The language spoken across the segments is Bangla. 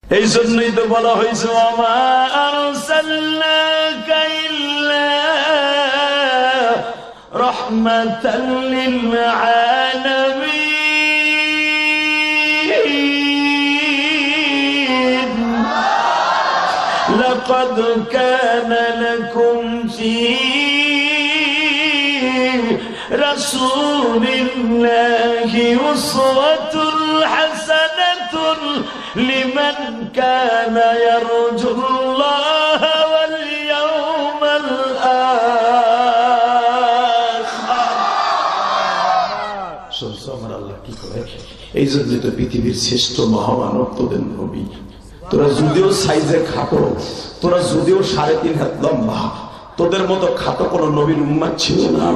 এই জন্যই তো বলা হয়েছে ওমা আরসালনাকা ইল্লা রাহমাতাল লিল আলামিন লাকাদ কানা লাকুম ফি রাসূলিল্লাহি উসওয়াতুন হাসানাতুন লিমান কানা ইয়ারজুল্লাহা ওয়াল ইয়াওমাল আখির। আমার আল্লাহ কি করে, এই জন্য তো পৃথিবীর শ্রেষ্ঠ মহামানব তোদের নবী। তোরা যদিও সাইজে খাটো, তোরা যদিও 3.5 হাত লম্বা, তোদের মতো খাটো কোন নবীর উম্মত ছিল না।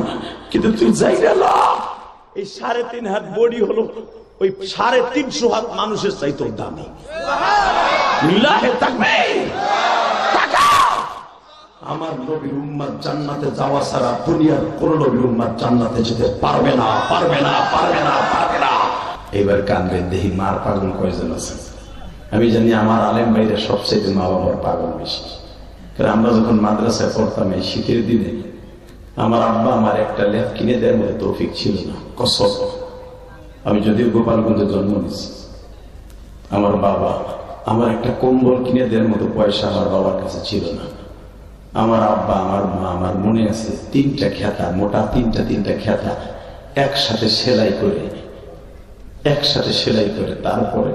কিন্তু তুই যাইরা না, এই 3.5 হাত বডি হলো ওই 350 হাত মানুষের চাইতে দামি। লিল্লাহি তাকবীর। আমার নবীর উম্মত জান্নাতে যাওয়া ছাড়া দুনিয়ার কোন নবীর উম্মত জান্নাতে যেতে পারবে না, পারবে না, পারবে না, পারবে না। এবার কানবেন, দেখি মার পাগল কয়জন আছে। আমি জানি আমার আলেম ভাইরা সবচেয়ে মা বাবার পাগল বেশি। কারণ আমরা যখন মাদ্রাসায় পড়তাম এই শীতের দিনে, আমার আব্বা আমার একটা লেপ কিনে দেওয়ার মতো তৌফিক ছিল না। কসম, আমি যদিও গোপালগঞ্জে জন্ম নিয়েছি, আমার বাবা আমার একটা কম্বল কিনে দেওয়ার মতো পয়সা আমার বাবার কাছে ছিল না। আমার আব্বা আমার মা, আমার মনে আছে, 3টা খেতা, মোটা 3টা খেতা একসাথে সেলাই করে তারপরে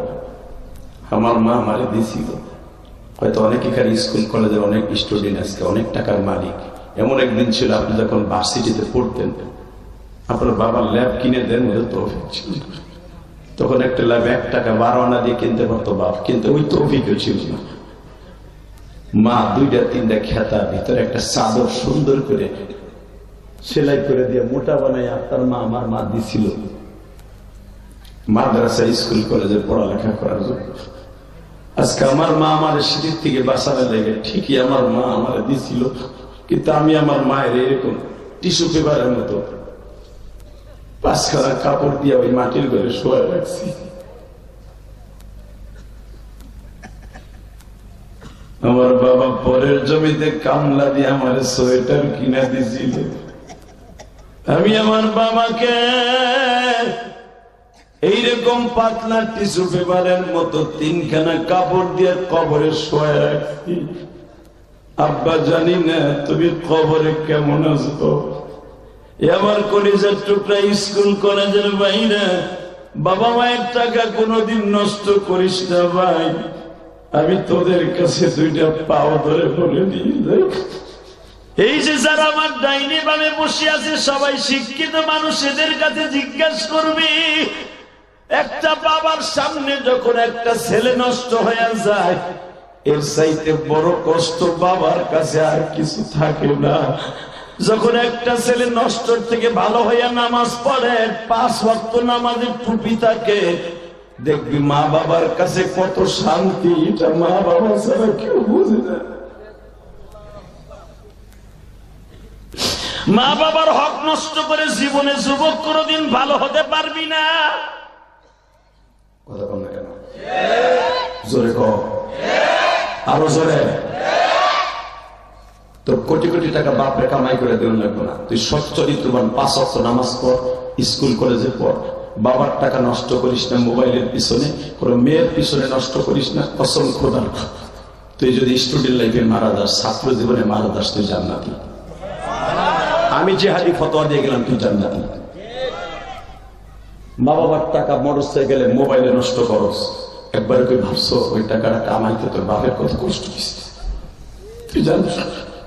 আমার মা আমারে দিয়েছিল। হয়তো অনেকের স্কুল কলেজের অনেক স্টুডেন্ট আজকে অনেক টাকার মালিক। এমন একদিন ছিল, আপনি যখন ভার্সিটিতে পড়তেন, আপনার বাবার ল্যাব কিনে দেন মতো তৌফিক ছিল। তখন একটা ল্যাব 1 টাকা 12 আনা দিয়ে কিনতে পারতো বাপ, কিন্তু ওই তৌফিকও ছিল না। মা 2টা-3টা খেতা ভিতরে একটা চাদর সুন্দর করে সেলাই করে দিয়ে মোটা বানাই আপনার মা আমার মা দিছিল মাদ্রাসা স্কুল কলেজে পড়ালেখা করার জন্য। আজকে আমার মা আমার শীতের থেকে বাঁচানো লেগে ঠিকই আমার মা আমার দিছিল, কিন্তু আমি আমার মায়ের এরকম টিস্যু পেপারের মতো 5খানা কাপড় দিয়ে ওই মাটির ঘরে শোয়া রাখছি। আমার বাবা পরের জমিতে কামলা দিয়ে আমার সোয়েটার কিনা দিছিল। আমি আমার বাবাকে এইরকম পাতলা টিস্যু পেপারের মতো 3খানা কাপড় দিয়ে কবরে শোয়া রাখছি। আব্বা, জানি না তুমি কবরে কেমন আছো। আমার কলিজার টুকরা স্কুল কলেজের বাইরে, বাবা মায়ের টাকা কোনোদিন নষ্ট করিস না ভাই। আমি তোদের কাছে 2টা পাও ধরে বলে দিই, এই যে যারা আমার ডাইনে বামে বসে আছে সবাই শিক্ষিত মানুষ, এদের কাছে জিজ্ঞাসা করবি, একটা বাবার সামনে যখন একটা ছেলে নষ্ট হয়ে যায়, এর চাইতে বড় কষ্ট বাবার কাছে আর কিছু থাকে না। যখন একটা ছেলে নষ্ট থেকে ভালো হইয়া নামাজ পড়ে, 5 ওয়াক্ত নামাজের টুপি থাকে, দেখবি মা বাবার কাছে কত শান্তি। এটা মা বাবা ছাড়া কেউ বুঝে না। মা বাবার হক নষ্ট করে জীবনে যুবক কোনদিন ভালো হতে পারবি না। কথা বল না কেন? জোরে কও, আরো জোরে। তোর কোটি কোটি টাকা বাপরে কামাই করে দেওয়া লাগবে না। তুই সচ্চরিত্রবান 5 ওয়াক্ত নামাজ পড়, স্কুল কলেজে পড়, বাবার টাকা নষ্ট করিস না মোবাইলের পিছনে, কোন মেয়ের পিছনে নষ্ট করিস না। কসম খোদার, তুই যদি স্টুডেন্ট লাইফে মারা যাস, ছাত্র জীবনে মারা যাস, তুই জান্নাতি। আমি জিহাদি ফতোয়া দিয়ে গেলাম, তুই জান্নাতি। মা বাবার টাকা মোটরসাইকেলে মোবাইলে নষ্ট করস, একবার তুই ভাবছো ওই টাকাটা কামাইতে তোর বাপের কত কষ্ট হয়েছে? তুই জানিস,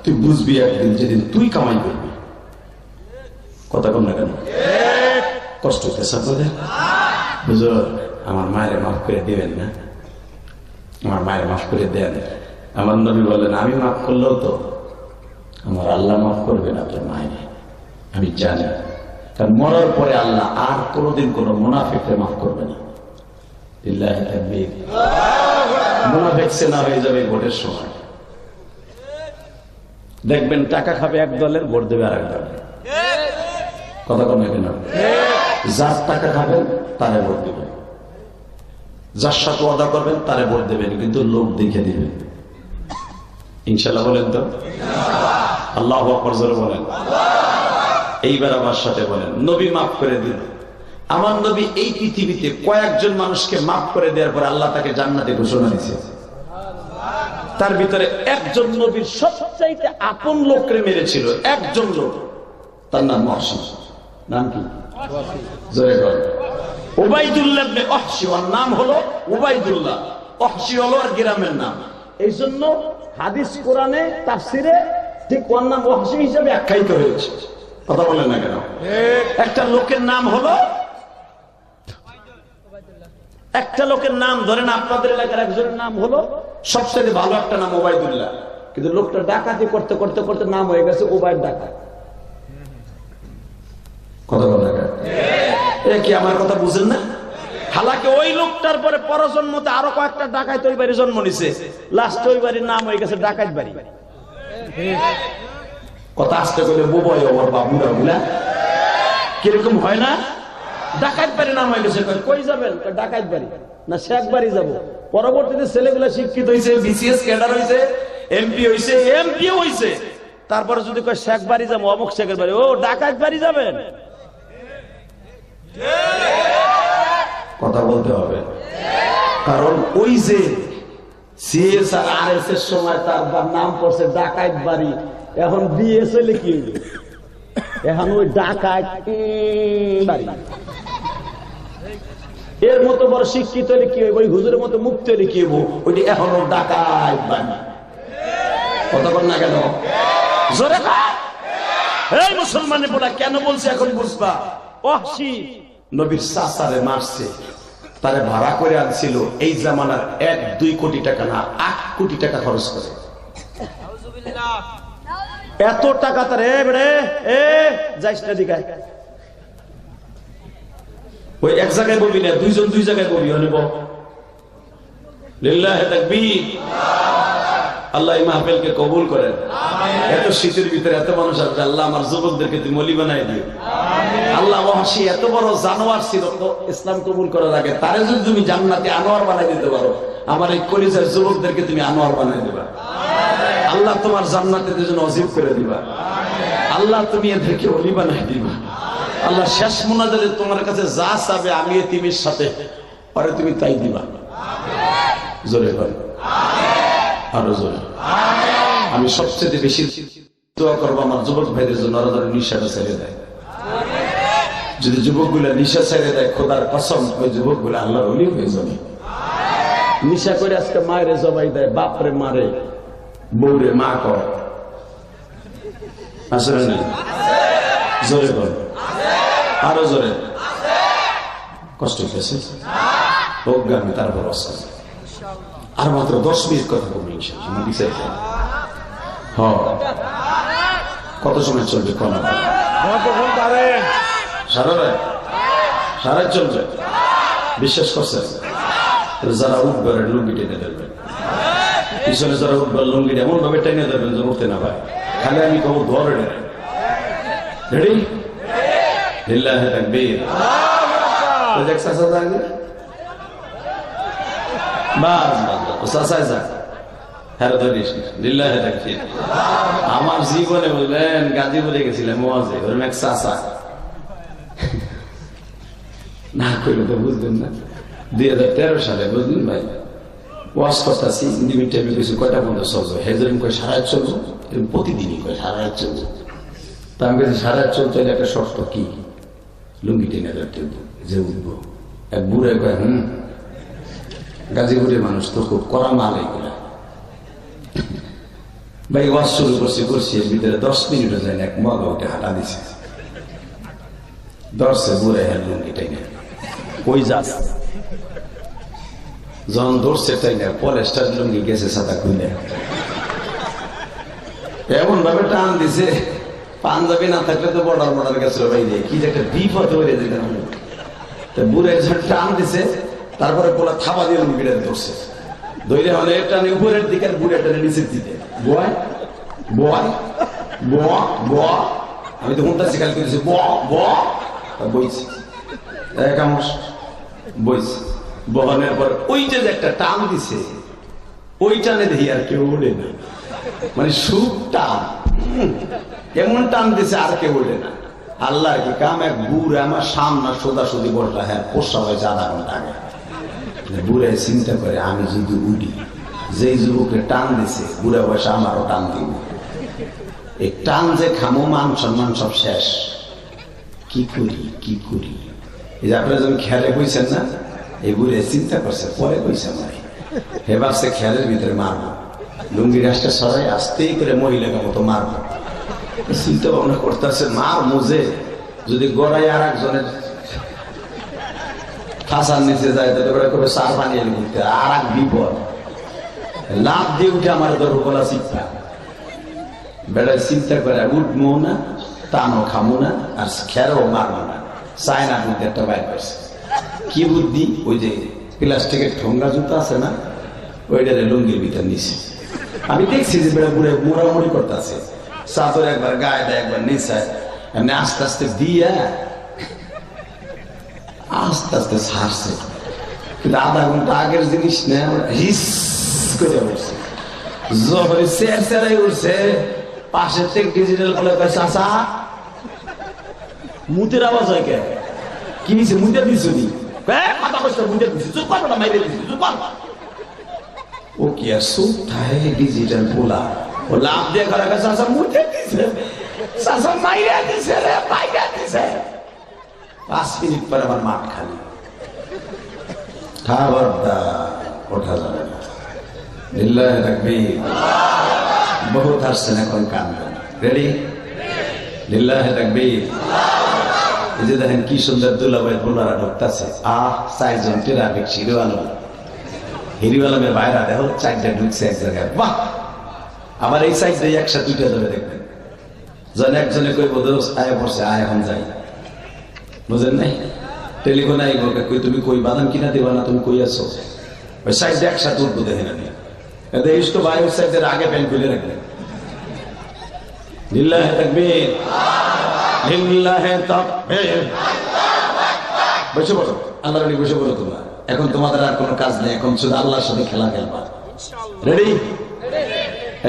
তুই বুঝবি একদিন, যেদিন তুই কামাই করবি। কথা কম না কেন? কষ্ট হইতেছে আপনাদের? বুঝো, আমার মায়ের মাফ করে দিবেন না, আমার মায়ের মাফ করে দেন। আমার নবী বলেন, আমি মাফ করলেও তো আমার আল্লাহ মাফ করবেন আপনার মায়ের। আমি জানি, কারণ মরার পরে আল্লাহ আর কোনোদিন কোন মুনাফিককে মাফ করবে না। লিল্লাহি তাকবীর। মুনাফিক সেনা হয়ে যাবে ভোটের সময়। দেখবেন টাকা খাবে এক দলের, ভোট দেবে আর এক দলের। কথা কম কেন? যার টাকা খাবেন তারে ভোট দেবে, যার সাথে ওয়াদা করবেন তারে ভোট দেবেন, কিন্তু লোক দেখে দিবেন। ইনশাআল্লাহ বলেন তো? আল্লাহু আকবার জোরে বলেন। এইবার আমার সাথে বলেন, নবী মাফ করে দিল। আমার নবী এই পৃথিবীতে কয়েকজন মানুষকে মাফ করে দেওয়ার পর আল্লাহ তাকে জান্নাতে ঘোষণা দিয়েছে। তার ভিতরে একজন নবীর সবচাইতে আপন লোককে মেরেছিল, একজন লোক, তার নাম ওয়াহশী। নাম কি? জোরে বলেন। উবাইদুল্লাহ ইবনে ওয়াহশী, ওর নাম হলো উবাইদুল্লাহ। ওয়াহশী হলো আর গ্রামের নাম। এই জন্য হাদিস কোরআনে তাফসিরে ঠিক ওর নাম ওয়াহশী হিসেবে আখ্যায়িত হয়েছে। কথা বলেন না কেন? একটা লোকের নাম হলো, একটা লোকের নাম ধরেন আপনাদের এলাকার একজনের নাম হলো সবচেয়ে ভালো একটা নাম ওবাইদুল্লাহ, কিন্তু লোকটা ডাকাতি করতে করতে করতে নাম হয়ে গেছে ওবাইদ ডাকাত। কথা বলেন না কেন? এটা কি আমার কথা বুঝেন না? হালাকি ওই লোকটার পরে পরজন্মতে আরো কয়েকটা ডাকাত ওই বাড়ি জন্ম নিছে, লাস্ট ওই বাড়ির নাম হয়ে গেছে ডাকাত বাড়ি। কথা আসতে বলে বুবই ওর বাবুরা বুলা কিরকম হয় না? ডাকাত বাড়ি নাম হয়ে গেছে। কই যাবেন? ডাকাত বাড়ি না শেখ বাড়ি যাবো। পরবর্তীতে ছেলেগুলা শিক্ষিত হয়েছে, বিসিএস ক্যাডার হয়েছে, এমপি হয়েছে, এমপিও হয়েছে, তারপরে যদি কয় শেখ বাড়ি যাবো, অমুক শেখের বাড়ি, ও ডাকাত বাড়ি যাবেন। কথা বলতে হবে, কারণ ওই যে সিএস আর আরএস এর সময় তার নাম পড়ছে ডাকাত বাড়ি, এখন বিএস হইলে কি হইবে? এখন ওই ডাকাত বাড়ি। এর মতো বড় শিক্ষিত হলে কি হইব? ওই হুজুরের মতো মুক্তি হলে কি হইব? ওইটি এখনো ডাকাত বাড়ি। কথা বল না কেন? জোরে কর। এই মুসলমানের বলা কেন বলছে এখন বুঝবা। ওয়াহশী নবীর চাচারে মারছে, তারে ভাড়া করে আনছিল। এই জামানার 1-2 কোটি টাকা না, 8 কোটি টাকা খরচ করে। এত টাকা তার যাইস না দিঘায়, ওই এক জায়গায় বলবি না, দুইজন দুই জায়গায় বলবি। অনেক লিল্লাহি তাকবীর। আল্লাহ এই মাহফিলকে কবুল করেন। এত শীতের ভিতরে এত মানুষ আসবে, আল্লাহ আমার যুবকদেরকে তুমি ওলি বানাই দিও। আল্লাহ ওয়াহশী এত বড় জানোয়ার ছিল, ইসলাম কবুল করার আগে তারে যদি তুমি জান্নাতে আনোয়ার বানাই দিতে পারো, আমার এই কলিজার যুবকদেরকে তুমি আনোয়ার বানাই দিবা। আল্লাহ তোমার জান্নাতে জন্য অজীব করে দিবা। আল্লাহ তুমি এদেরকে ওলি বানাই দিবা। আল্লাহ শেষ মুনাজাতে তোমার কাছে যা চাবে আমি এতিমের সাথে পরে তুমি তাই দিবা। জোরে বল, আরো জোরে। আমি সবচেয়ে বেশি দোয়া করবো আমার যুবক ভাইদের জন্য, ওরা যেন নিশাটা ছেড়ে দেয়। যদি যুবকগুলা নিশা ছেড়ে দেয়, খোদার কসম ওই যুবকগুলা আল্লাহর ওলি হয়ে যাবে। নিশা করে আজকে মায়ের জবাই দেয়, বাপরে মারে, বউরে মা কর। আসলে নেই? জোরে বল, আরো জোরে। কষ্ট পেয়েছে অজ্ঞানী, তারপর আর মাত্র 10 মিনিট কথা বলবো ইনশাআল্লাহ। কত সময় চলবে? সারা রাত চলবে। বিশ্বাস করছেন? যারা উঠবে লুঙ্গি টেনে দেবেন, পিছনে যারা উঠবে লুঙ্গি এমন ভাবে টেনে দেবেন যে উঠতে না পারে। খালি আমি কব ধরে রেডি। লিল্লাহি তাকবীর। আমার জীবনে বুঝলেন গাজীপুরে গেছিলাম ওয়াজে, ওরকম এক চাচা না করলে তো বুঝবেন না। 2013 সালে বুঝলেন ভাই, ওয়াজ করতেছি, লিমিট টাইমে কিছু কয়টা পর্যন্ত চলবো, হেজরিং করে সারা রাত চলবো, প্রতিদিনই করে সারা রাত চলবো। তা আমি কাছে সারা রাত চলতে হলে একটা শর্ত কি, লুঙ্গি টেনে ধরতে যে উঠবো। এক বুড়ে কয়, গাজীপুরের মানুষ তো খুব কড়া মাল এইগুলা। ভাই ওয়াজ শুরু করছি এর ভিতরে 10 মিনিটও যায় না, এক মগা উঠে হাঁটা দিছে, ধরছে বুড়ে হ্যাঁ লুঙ্গি টেনে। ওই যাস যখন ধরছে তাই না, পলেস্টার লুঙ্গি গেছে সাদা খুলে, এমন ভাবে টান দিছে, পাঞ্জাবি না থাকলে তো বর্ডার গেছিল ভাই, কি যে একটা বিপদ হয়ে যেত। বুড়ে টান দিছে, তারপরে পোলা থাবা দিয়ে লুঙ্গিটা ধরছে, ধরে হলে টানে উপরের দিকে, আর বুড়ে টানে নিচের দিকে। বয় বয় বয়, আমি তো হুন্টা শিকাল করেছি, বইছি বইছি। বহনের পর ওই যে একটা টান দিছে, ওই টানে দেখি আর কেউ ওড়ে না, মানে সুখ টান, এমন টান দিছে আর কেউ ওড়ে না। আল্লাহ কি কাম, এক বুড়ে আমার সামনে সোজাসুজি বসলা, হ্যাঁ পোষা হয়েছে আধা ঘন্টা আগে। বুড়ে চিন্তা করে আমি যদি উঠি, যে যুবককে টান দিছে বুড়ে বয়সে আমারও টান দিব, এই টান যে খামো মান সম্মান সব শেষ, কি করি কি করি। এই যে আপনারা যখন খেয়ালে কইছেন না, এই বুড়ে চিন্তা করছে, পরে কইছে মানে হে ভাবছে খেয়ালের ভিতরে মারবো, লুঙ্গি রাস্তা সরাই আস্তেই করে মহিলাকে মতো মারবো। চিন্তা ভাবনা করতেছে মার মুজে যদি গড়াই আর একজনের ফাঁসার নিচে যায়, তাহলে করে সার বানিয়ে নিতে আর এক বিপদ, লাভ দিয়ে উঠে আমার ধরো গলা শিক্ষা। বেড়ায় চিন্তা করে উঠবো না, টানও খামো না, আর খেরও মারবো না, চায়না বুদ্ধি একটা বাইর করছে। কি বুদ্ধি? ওই যে প্লাস্টিকের ঠোঙ্গা জুতা আছে না, ওইটারে লুঙ্গির ভিতর নিছে। আমি দেখছি যে বেড়া বুড়ে মোড়ামুড়ি করতেছে, চাদর একবার গায়ে দেয় একবার নিচে, এমনি আস্তে আস্তে দিয়ে আস্তে আস্তে ছাড়ছে। কিন্তু আধা ঘন্টা আগের জিনিস না, হিস করে উঠছে, জহরে চেয়ার চেয়ারাই উঠছে। পাশের থেকে ডিজিটাল বলে চাচা মুতের আওয়াজ হয় কে? কি নিছে? মুতে দিছো নি? কথা কইছ মুতে দিছি, চুপ কর না, মাইরে দিছি, চুপ কর। ও কি আর সুপ থাকে ডিজিটাল পোলা, ও লাভ দিয়ে করে চাচা মুতে দিছে, চাচা মাইরে দিছে রে, মাইরে দিছে। 5 মিনিট পর আমার মাঠ খালি, খবরদার ওঠা যাবে না। লিল্লাহি তাকবীর। বহুত আসছেন এখন কান, রেডি? লিল্লাহি তাকবীর। এই যে দেখেন কি সুন্দর দুলাভাই বোলারা ঢুকতেছে, আহ 4 জন ট্রাফিক হিরো আলমের বাইরা দেখো 4টা ঢুকছে এক জায়গায়, বাহ। আবার এই সাইড দিয়ে একসাথে 2টা ধরে দেখবেন, জন একজনে কই বোধ আয় পড়ছে, আয় এখন যাই, বুঝেন নাই? টেলিফোনে আইব, কই তুমি কই বাদাম কিনা দিবা না, তুমি কই আছো? ওই সাইড একসাথে উঠবো, দেখেন আমি দেখিস তো ভাই, ওই সাইডের আগে প্যান্ট খুলে রাখবেন। লিল্লাহি তাকবীর, লিল্লাহি তাকবীর। বসে পড়ো, আল্লাহর রানী বসে পড়ো তোমরা। এখন তোমাদের আর কোনো কাজ নেই, এখন শুধু আল্লাহর সাথে খেলা খেলবা। রেডি?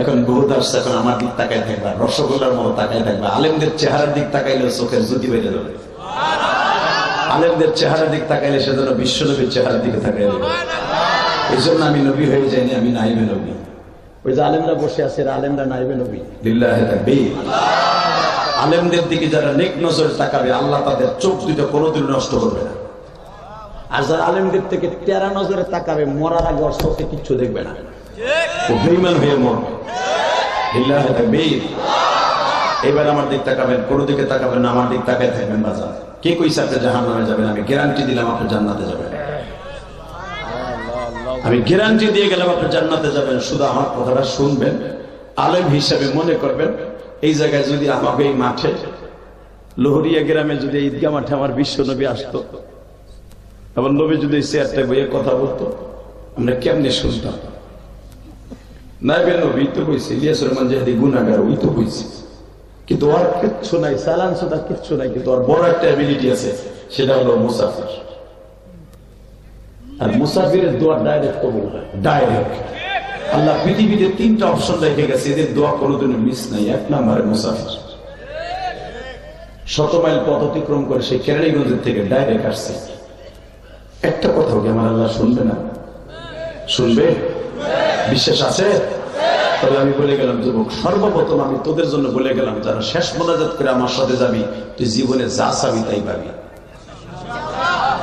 এখন বহুত আসছে, এখন আমার দিক তাকায় থাকবা, রসগোল্লার মতো তাকায় থাকবা। আলেমদের চেহারার দিক তাকাইলে চোখের জ্যোতি বেড়ে যাবে, আলেমদের চেহারার দিক তাকাইলে সেজন্য বিশ্বনবীর চেহারার দিকে তাকাই দেবে। এই জন্য আমি নবী হয়ে যাইনি, আমি নাইবে নবী। ওই যে আলেমরা বসে আছে, আলেমরা নাইবে নবী। লিল্লাহি তাকবীর। আলেমদের দিকে যারা নেক নজরে তাকাবে, আল্লাহ তাদের চোখ দুটো কোনোদিন নষ্ট করবে না। আর যারা আলেমদের থেকে তেরা নজরে তাকাবে, মরার আগে ওর চোখে কিচ্ছু দেখবে না, ও বেঈমান হয়ে মরবে। লিল্লাহি তাকবীর। এবার আমার দিক তাকাবেন, কোনো দিকে তাকাবেন না, আমার দিক তাকায় থাকবেন। বাজার কে কইছে আপনি জাহান্নামে যাবেন? আমি গ্যারান্টি দিলাম আপনি জান্নাতে যাবেন, আমি গ্যারান্টি দিয়ে গেলাম আপনি জান্নাতে যাবেন। শুধু আমার কথাটা শুনবেন, আলেম হিসাবে মনে করবেন। এই জায়গায় যদি আমাকে এই মাঠে লোহরিয়া গ্রামে যদি ঈদগাহ মাঠে আমার বিশ্ব নবী আসতো, আমার নবী যদি এই চেয়ারটা বইয়ে কথা বলতো, আমরা কেমনে শুনতাম? নাইবে নবী তো কইছে, ইলিয়াস রহমান জাহাদি গুনাহগার, ওই তো কইছে, কিন্তু ওর কিচ্ছু নাই, চালান সুদা কিচ্ছু নাই, কিন্তু ওর বড় একটা এবিলিটি আছে, সেটা হলো মুসাফির। আর মুসাফিরের দোয়া ডাইরেক্ট কবুল হয়, ডাইরেক্ট। আল্লাহ পৃথিবীতে 3টা অপশন রেখে গেছে, এদের দোয়া কোনোদিন মিস নাই। 1 নম্বরে মুসাফির, 100 মাইল পথ অতিক্রম করে সেই কেরানীগঞ্জের থেকে ডাইরেক্ট আসছে। একটা কথাও কি আমার আল্লাহ শুনবে না? শুনবে? বিশ্বাস আছে? তবে আমি বলে গেলাম যুবক, সর্বপ্রথম আমি তোদের জন্য বলে গেলাম, যারা শেষ মোনাজাত করে আমার সাথে যাবি, তুই জীবনে যা চাবি তাই পাবি।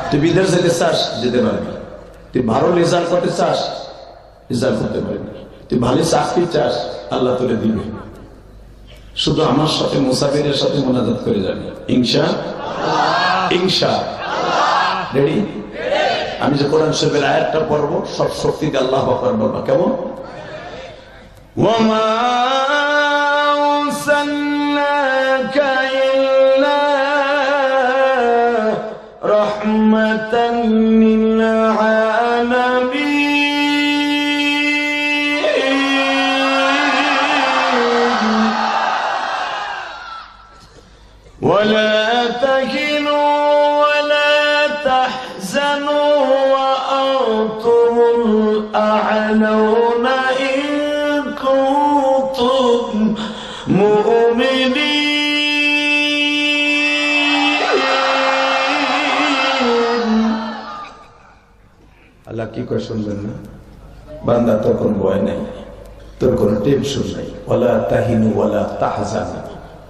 তুই বিদেশ যেতে চাস, যেতে পারবি। তুই ভালো রেজাল্ট করতে চাস, রেজাল্ট করতে পারবি। তুই ভালো চাকরি চাস, আল্লাহ তোরে দিবে। শুধু আমার সাথে মুসাফিরের সাথে মোনাজাত করে যাবি, ইনশাআল্লাহ। ইনশাআল্লাহ। রেডি? আমি যে কোরআন শরীফের আয়াতটা পড়বো, সব শক্তিতে আল্লাহু আকবার বলবা। কেমন? ওয়ামা আরসালনাকা ইল্লা রাহমাতান লিল আলামিন ওয়ালা তাহিনু ওয়ালা তাহজানু ওয়া ইন কুনতুম মুমিনিন। আল্লাহ কি করে শুনবেন না? বান্দা তোর কোন ভয় নেই, তোর কোন টেনশন নেই। ওয়ালা তাহিনু ওয়ালা তাহজানু,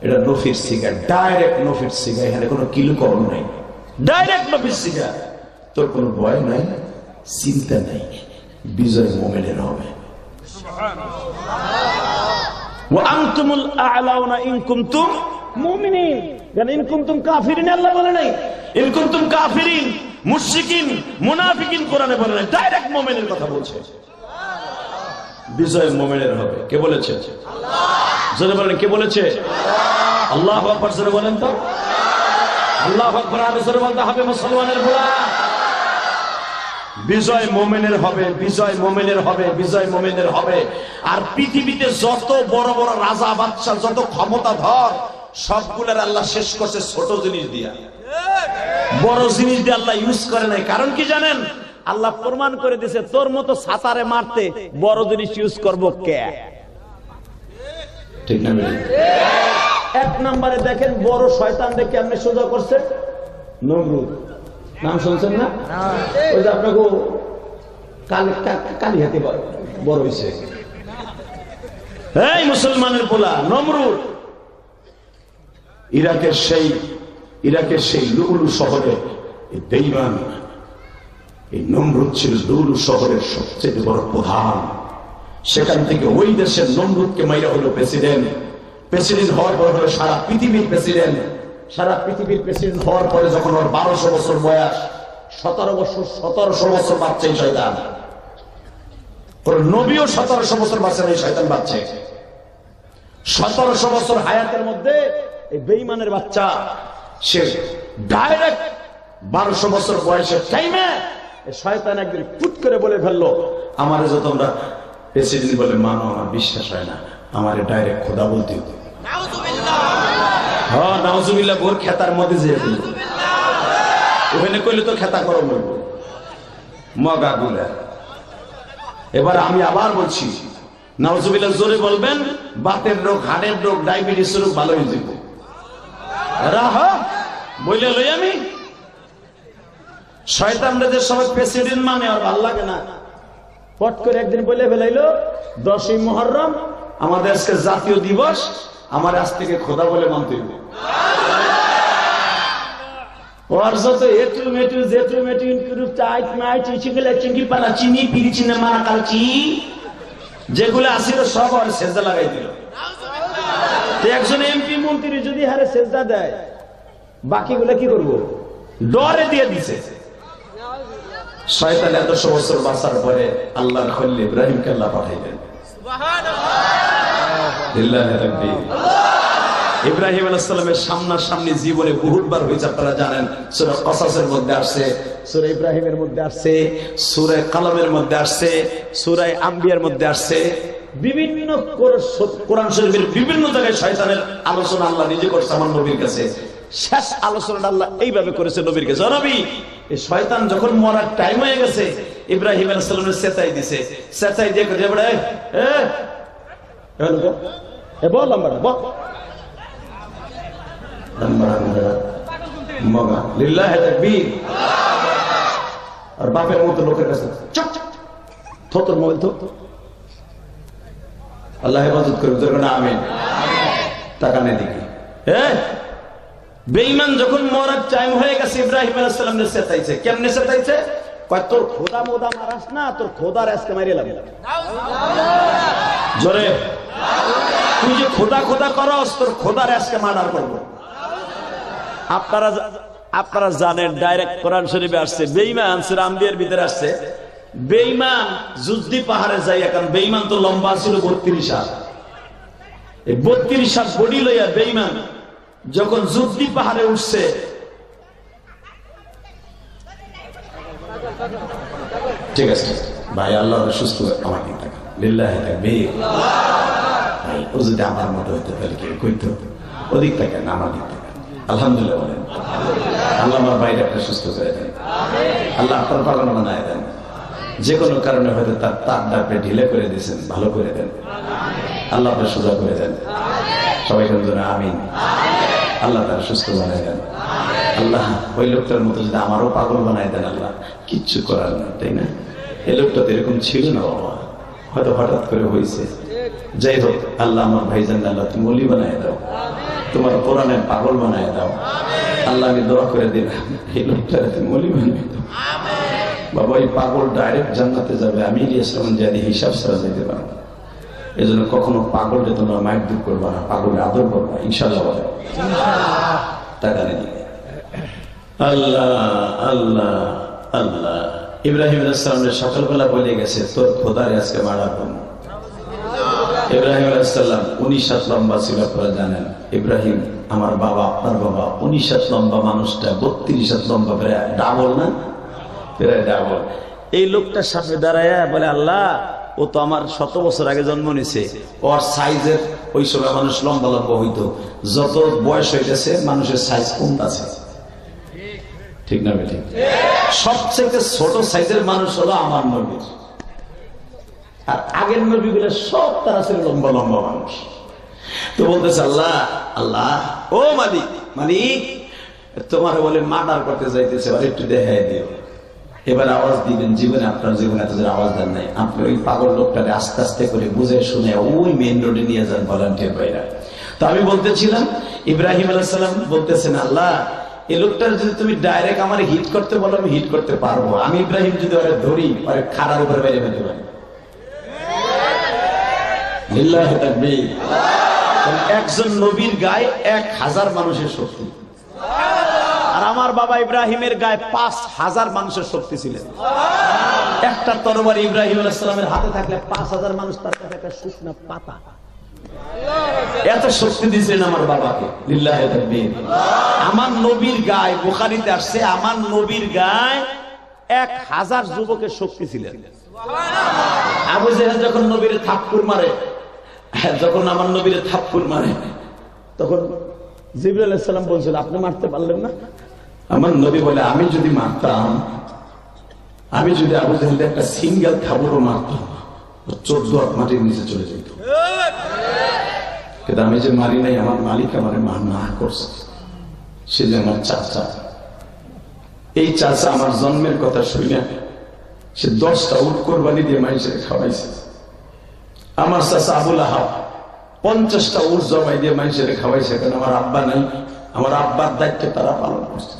এটা নফির সিগা, ডাইরেক্ট নফির সিগা, এখানে কোনো কিলুকরণ নেই, ডাইরেক্ট নফির সিগা। তোর কোনো ভয় নাই, চিন্তা নেই, বিজয় মুমিনের হবে। ওয়া আনতুমুল আ'লাউনা ইন কুনতুম মুমিনিন। ইন কুনতুম কাফিরিন আল্লাহ বলে নাই, ইন কুনতুম কাফিরিন মুশরিকিন মুনাফিকিন কোরআনে বলে নাই, ডাইরেক্ট মুমিনের কথা বলছে। বিজয় মুমিনের হবে। কে বলেছে? আল্লাহ। জোরে বলেন কে বলেছে? আল্লাহ। আল্লাহু আকবার জোরে বলেন তো। আল্লাহু আকবার আরো জোরে বলতে হবে মুসলমানের গোলা। বিজয় মুমিনের হবে, বিজয় মুমিনের হবে, বিজয় মুমিনের হবে। আর পৃথিবীতে যত বড় বড় রাজা বাদশা, যত ক্ষমতাধর, সবগুলোর আল্লাহ শেষ করছে ছোট জিনিস দিয়া, বড় জিনিস দিয়ে আল্লাহ ইউজ করে নাই। কারণ কি জানেন? আল্লাহ প্রমাণ করে দিয়েছে তোর মতো সাতারে মারতে বড় জিনিস ইউজ করবো কে? ঠিক না? এক নম্বরে দেখেন বড় শয়তান দেখে আপনি সোজা করছে নমরুদ, নাম শুনছেন না? ওই যে আপনাকে কালি হাতে বড় হয়েছে, এই মুসলমানের পোলা নমরুদ। ইরাকের সেই লুলু শহরে বেঈমান এই নমরুদ ছিল লুলু শহরের সবচেয়ে বড় প্রধান। সেখান থেকে ওই দেশের নমরুদকে মাইরা হলো প্রেসিডেন্ট। প্রেসিডেন্ট হওয়ার পর হলো সারা পৃথিবীর প্রেসিডেন্ট। সারা পৃথিবীর প্রেসিডেন্ট হওয়ার পরে যখন ওর 1200 বছর বয়স, 1700 বছর বাচ্চা এই শয়তান। ওর নবীও 1700 বছর বাচ্চা এই শয়তান বাচ্চা। 1700 বছর হায়াতের মধ্যে এই বেঈমানের বাচ্চা সে ডাইরেক্ট 1200 বছর বয়সের টাইমে শয়তান একদিন ফুট করে বলে ফেললো, আমারে যত আমরা প্রেসিডেন্ট বলে মানো, আমার বিশ্বাস হয় না, আমারে ডাইরেক্ট খোদা বলতে হতো। হ্যাঁ নাউজুবিল্লাহ। ভোর খেতার মধ্যে যেয়ে ফেলল, ওখানে কইলে তো খেতা করো বলবো মগা গুলা। এবার আমি আবার বলছি, নাউজুবিল্লাহ জোরে বলবেন, বাতের রোগ, হাড়ের রোগ, ডায়াবেটিস রোগ ভালো হয়ে যাবে। বলে লই আমি শয়তানরা যে সবাই প্রেসিডেন্ট মানে আর ভাল লাগে না। পট করে একদিন বলে ফেলাইলো 10ই মুহররম আমাদের আজকে জাতীয় দিবস, আমার আজ থেকে খোদা বলে মানতে হবে। ওর যত এটু মেটু জেটু মেটু ইনক্লুড টাইট মাইট ইচিগুলা চিংকি পানা চিনি পিরি চিনা মারা কালচি যেগুলো আসিল সব আর সেজদা লাগাই দিল। একজন এমপি মন্ত্রী যদি হারে সেজদা দেয়, বাকিগুলো কি করবো? ডরে দিয়ে দিছে। শয়তান 100 বছর বাঁচার পরে আল্লাহর খলিল ইব্রাহিমকে আল্লাহ পাঠাইলেন। ইব্রাহিম আলাইহিস সালামের সামনাসামনি জীবনে বহুতবার হয়েছে, আপনারা জানেন। সূরা কসাসের মধ্যে আসছে, সূরা ইব্রাহিমের মধ্যে আসছে, সূরা কালামের মধ্যে আসছে, সূরা আম্বিয়ার মধ্যে আসছে। বিভিন্ন কোরআন শরীফের বিভিন্ন জায়গায় শয়তানের আলোচনা আল্লাহ নিজে করছে আমার নবীর কাছে। শেষ আলোচনাটা আল্লাহ এইভাবে করেছে নবীর কাছে, নবী এই শয়তান যখন মরার টাইম হয়ে গেছে, ইব্রাহিম আলাইহিস সালামের চেঁচাই দিছে, চেঁচাই দিয়ে কই বড় এ বল আমরা বল মগা লিল্লাহি তাকবীর। আর বাপের মতো লোকের কাছে চুপ তোর মোবাইল তো আল্লাহ হেফাজত করবে, তোর না আমিন। তাকানে দিকে বেঈমান যখন মরার টাইম হয়ে গেছে, ইব্রাহিম আলাইহিস সালাম নে চেঁচাইছে। কেমনে চেঁচাইছে? কয় তোর খোদা মোদা মারাস না, তোর খোদার আজকে মারিয়ে লাগবে জোরে। তুই যে খোদা খোদা করস, তোর খোদার আজকে মার্ডার করবো। আপনারা জানেন ডাইরেক্ট কোরআন শরীফে আসছে, বেঈমান সূরা আম্বিয়ার ভিতরে আসছে, বেঈমান যুদ্ধি পাহাড়ে যাই। এখন বেঈমান তো লম্বা ছিল 32 হাত। এই 32 হাত বডি লইয়া বেঈমান যখন যুদ্ধি পাহাড়ে উঠছে, ঠিক আছে ভাই, আল্লাহ সুস্থ আমার দিক থাকে লিল্লাহি তাকবীর। ভাই ও যদি আমার মতো হইতে তাহলে কি কইতো? ওদিক থাকে না, আমার দিক থাকে। আলহামদুলিল্লাহ বলেন। আল্লাহ আমার বাইরে একটা সুস্থ করে দেন, আল্লাহ আপনার পালন বানায় দেন। যে কোনো কারণে হয়তো তার তারটা আপনি ঢিলে করে দিয়েছেন, ভালো করে দেন, আল্লাহ আপনার সোজা করে দেন। সবাই কিন্তু আমিন। আল্লাহ তার সুস্থ বানায় দেন। আল্লাহ ওই লোকটার মতো যদি আমারও পাগল বানায় দেন, আল্লাহ কিচ্ছু করার না, তাই না? এই লোকটা তো এরকম ছিল না বাবা, হয়তো হঠাৎ করে হয়েছে। যাই হোক, আল্লাহ আমার ভাইজান, আল্লাহ তুমি ওলি বানায় দাও, তোমার কোরআনের পাগল বানায় দাও। আল্লাহ আমি দোয়া করে দিলাম, এই লোকটা তুমি ওলি বানায় দাও বাবা। এই পাগল ডাইরেক্ট জান্নাতে যাবে, আমি ইসলাম যদি হিসাব ছাড়া যেতে পারবো। এই জন্য কখনো পাগলকে তোমরা মায়ের দুঃখ করবা না, পাগলের আদর করবা, ইনশাল্লাহ বলে টাকা নিয়ে। আল্লাহ আল্লাহ আল্লাহ। ইব্রাহিম আলাইহিস সালামের সকালবেলা বলে গেছে, তোর খোদারে আজকে মারা করবো। ইব্রাহিম আলাইহিস সালাম 19 হাত লম্বা ছিল, আপনারা জানেন। ইব্রাহিম আমার বাবা, আপনার বাবা 19 হাত লম্বা মানুষটা 32 হাত লম্বা, প্রায় ডাবল না, প্রায় ডাবল। এই লোকটার সামনে দাঁড়ায় বলে, আল্লাহ ও তো আমার 100 বছর আগে জন্ম নিছে, ওর সাইজের ওই সময় মানুষ লম্বা লম্বা হইতো, যত বয়স হইতেছে মানুষের সাইজ কমতেছে, ঠিক না বেঠিক? সবচেয়ে ছোট সাইজের মানুষ হলো আমার নবীর, আর আগের নবীগুলো সব তারা ছিল লম্বা লম্বা মানুষ। তো বলতেছে, আল্লাহ আল্লাহ ও মালিক, মালিক তোমার বলে মার্ডার করতে যাইতেছে, এবার একটু দেখাই দিও। এবার আওয়াজ দিবেন, জীবনে আপনার জীবনে এত আওয়াজ দেন নাই, আপনি ওই পাগল লোকটাকে আস্তে আস্তে করে বুঝে শুনে ওই মেইন রোডে নিয়ে যান ভলান্টিয়ার ভাইরা। তো আমি বলতেছিলাম, ইব্রাহিম আলাইহিস সালাম বলতেছেন, আল্লাহ এই লোকটার যদি তুমি ডাইরেক্ট আমার হিট করতে বলো, আমি হিট করতে পারবো। আমি ইব্রাহিম যদি ওরা ধরি, ওরা খাড়ার উপরে বেড়ে ফেলতে পারি। একজন নবীর গায়ে 1000 মানুষের শক্তি, আর আমার বাবা ইব্রাহিমের গায়ে 5000 মানুষের শক্তি ছিলেন। একটা তরবারি ইব্রাহিম আলাইহিস সালামের হাতে থাকলে 5000 মানুষ তার কাছে একটা শুকনা পাতা, এত শক্তি দিয়েছেন আমার বাবাকে। লিল্লাহি তাকবীর। আমার নবীর গায়ে, বুখারীতে আসছে, আমার নবীর গায়ে 1000 যুবকের শক্তি ছিলেন। আবু জেহেল যখন নবীরে থাপ্পড় মারে, যখন আমার নবীরে থাপ্পড় মারে, তখন জিবরাইল আলাইহিস সালাম বলছিল, আপনি মারতে পারলেন না? আমার নবী বলে, আমি যদি মারতাম, আমি যদি আবু জেহেল একটা সিঙ্গেল থাপ্পড়ও মারতাম, 14 হাত মাটির নিচে চলে যেত। কিন্তু আমি যে মারি নাই, আমার মালিক আমার মার না করছে, সে যে আমার চাচা। এই চাচা আমার জন্মের কথা শুনে সে 10টা উট কোরবানি দিয়ে মানুষের খাওয়াইছে। আমার চাচা আবুল আহাব 50টা উট জমাই দিয়ে মানুষের খাওয়াইছে, কারণ আমার আব্বা নাই, আমার আব্বার দায়িত্ব তারা পালন করছে।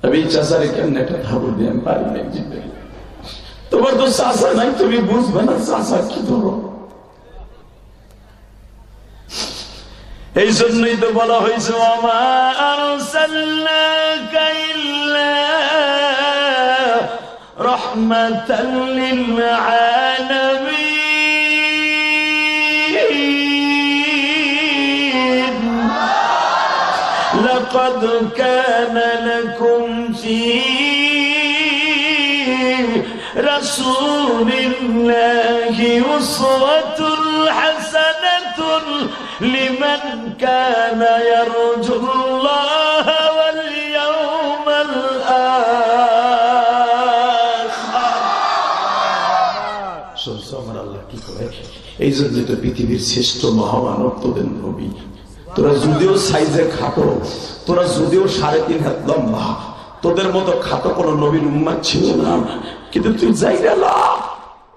তবে এই চাচারে কেমন একটা খাবার দিয়ে আমি পারি নাই। তোমার তো চাচা নাই, তুমি বুঝবে না চাচা কি ধরো। এই জন্যই তো বলা হয়েছে, ওমা আরসালনাকা ইল্লা রাহমাতাল লিল আলামিন। লাকাদ কানা লাকুম ফি রাসূলিল্লাহি উসওয়াতুন হাসানাতুন লিমান কানা ইয়ারজুল্লাহ ওয়াল ইয়াওমাল আখির। শুনছো আমার আল্লাহ কি করে? এই জন্য তো পৃথিবীর শ্রেষ্ঠ মহামানব তোদের নবী। তোরা যদিও সাইজে খাটো, তোরা যদিও 3.5 হাত লম্বা, তোদের মতো খাটো কোনো নবীর উম্মত ছিল না। কিন্তু তুই যাইরা না,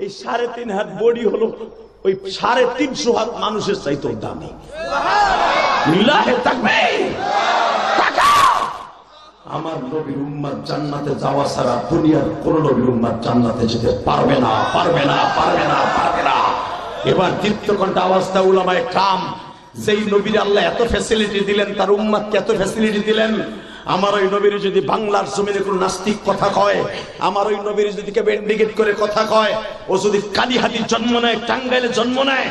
এই 3.5 হাত বডি হলো ওই 350 হাত মানুষের চাইতে দামি। লিল্লাহি তাকবীর। আমার নবীর উম্মত জান্নাতে যাওয়া ছাড়া দুনিয়ার কোন নবীর উম্মত জান্নাতে যেতে পারবে না, পারবে না, পারবে না, পারবে না। এবার দীপ্ত কণ্ঠ আওয়াজটা উলামায়ে কাম, যেই নবীর আল্লাহ এত ফ্যাসিলিটি দিলেন, তার উম্মতকে এত ফ্যাসিলিটি দিলেন। আমার ওই নবীর যদি বাংলার জমিনে কোন নাস্তিক কথা কয়, আমার ওই নবীর যদি কেউ ইন্ডিকেট করে কথা কয়, ও যদি কালীহাটির জন্ম নেয়, টাঙ্গাইলে জন্ম নেয়,